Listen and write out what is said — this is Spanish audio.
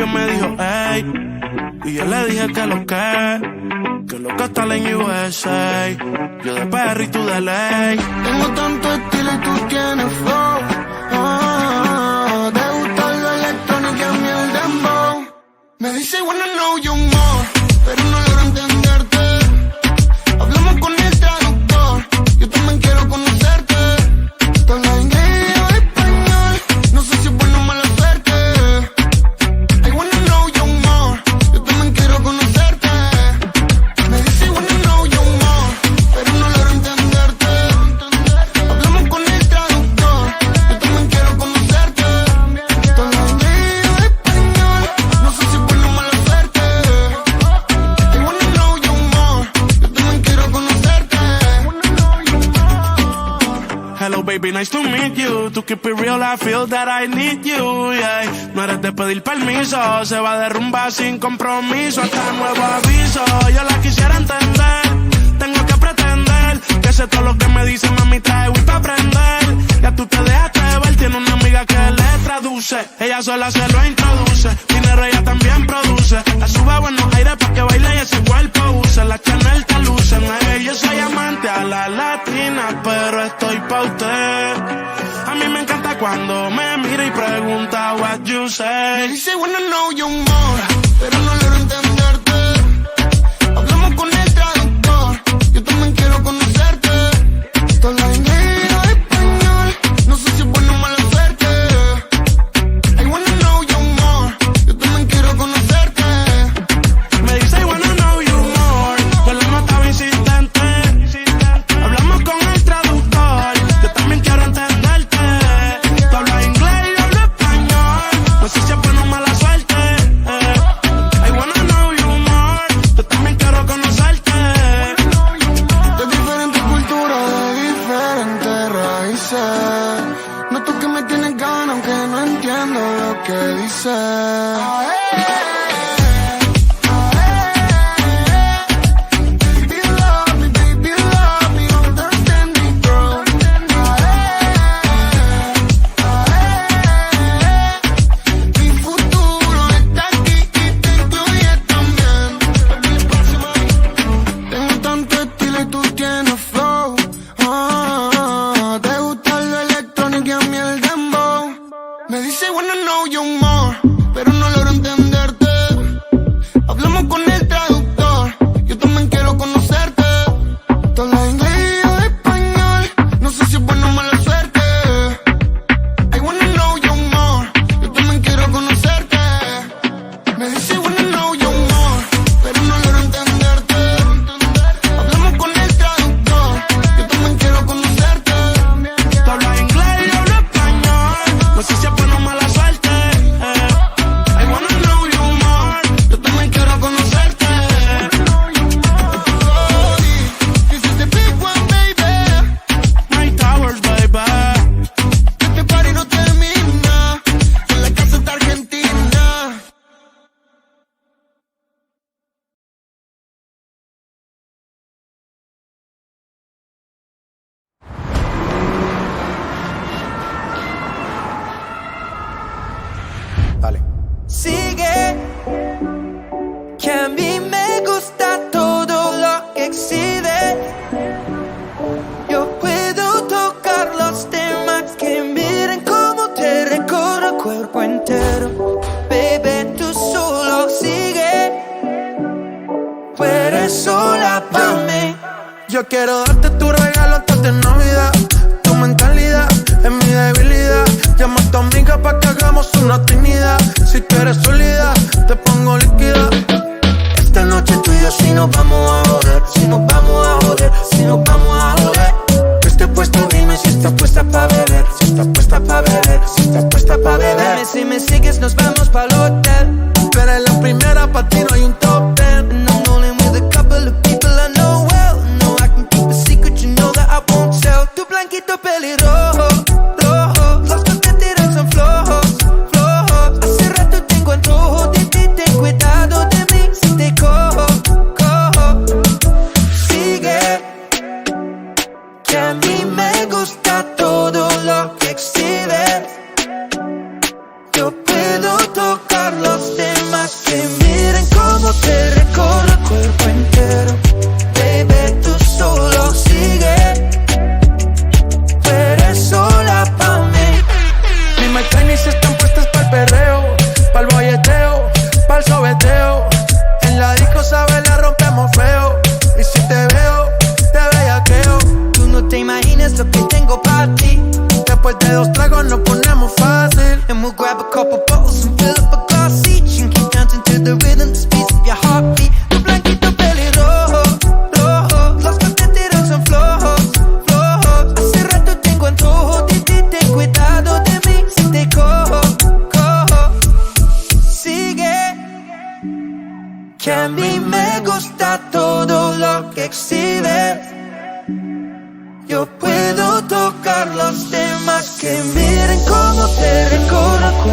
novio me dijo, ey. Y yo le dije que lo que está en USA. Yo de perro y tú de ley. Tengo tanto estilo y tú tienes flow. Te gusta lo electrónico y a mí el dembow. Me dice wanna know you more, pero no logro entenderte. Hablamos con el traductor, yo también quiero conocerte. Te hablas inglés o español, no sé si es buena o mala suerte. I wanna know you more, yo también quiero conocerte. Me dice wanna know you more, pero no logro entenderte. Hablamos con el traductor, yo también quiero conocerte. Te hablas inglés o español, no sé si es buena o mala suerte. I wanna know you more, yo también quiero conocerte. Hello baby, nice to meet you. To keep it real, I feel that I need you, yeah. No eres de pedir permiso, se va a derrumbar sin compromiso. Hasta nuevo aviso, yo la quisiera entender. Tengo que pretender que sé todo lo que me dice, mami, trae Wii pa' aprender. Ya tú te dejaste ver, tiene una amiga que le traduce. Ella sola se lo introduce, dinero ella también produce. La sube a buenos aires pa' que baile y ese cuerpo use. La Chanel te luce, yo soy amante a la latina, pero estoy pa' usted. A mí me encanta cuando me mira y pregunta what you Me say. dice wanna know you more, pero no logro entenderte. Hablamos con el traductor, yo también quiero conocerte. Te hablas inglés o español, no sé si es buena o mala suerte. I wanna know you more, yo también quiero conocerte. Me dice I wanna know you more, yo la notaba insistente. Hablamos con el traductor, yo también quiero entenderte. Tú hablas inglés y yo hablo español, no sé si es buena o mala suerte. I wanna know you more, yo también quiero conocerte. De diferentes culturas, de diferentes raíces. Noto que me tienes ganas aunque no entiendo lo que dices. Baby, love me, understand me, girl. Mi futuro está aquí y te incluye también. Tengo tanto estilo y tú tienes flow. Te gusta lo electrónico y a mí el dembow. Me dice wanna know you more, pero no logro entenderte. Hablamos con el traductor, yo también quiero conocerte. Te hablas inglés o español, no sé si es buena o mala suerte. I wanna know you more, yo también quiero conocerte. Me dice wanna know you more, pero no logro entenderte. Hablamos con el traductor, yo también quiero conocerte. Tú hablas inglés y yo hablo español, no sé si es buena o mala suerte. I wanna know you more, Yo también quiero conocerte. This is the big one, baby. my towers, baby. Este party no termina, en la casa está Argentina. Dale. Sigue, que a mí me gusta todo lo que exhibe. Yo puedo tocar los temas que miren cómo te recorre el cuerpo entero. Baby, tú solo sigue, tú eres sola pa' mí. Yo quiero darte tu regalo antes de Navidad. Tu mentalidad es mi debilidad. Llama a tu amiga pa' que hagamos una trinidad. Si tú eres sólida, te pongo líquida. Esta noche tú y yo si nos vamos a joder. Si nos vamos a joder, si nos vamos a joder. Esté puesto, dime si estás puesta pa' beber. Si estás puesta pa' beber, si estás puesta pa' beber. Dime si me sigues, nos vamos pa'l hotel. Tú eres la primera, pa' ti no hay un top 10. And I'm rolling with a couple of people I know well. No, I can keep a secret, you know that I won't tell. Tu blanquito pelirrojo, rojo. Los que te tiran son flojos, flojos. Hace rato tengo antojo de ti, ten cuidado de mí si te cojo, cojo. Sigue, que a mí me gusta todo lo que exhibes. Yo puedo tocar los temas exhibe. Yo puedo tocar los temas que miren cómo te recorro.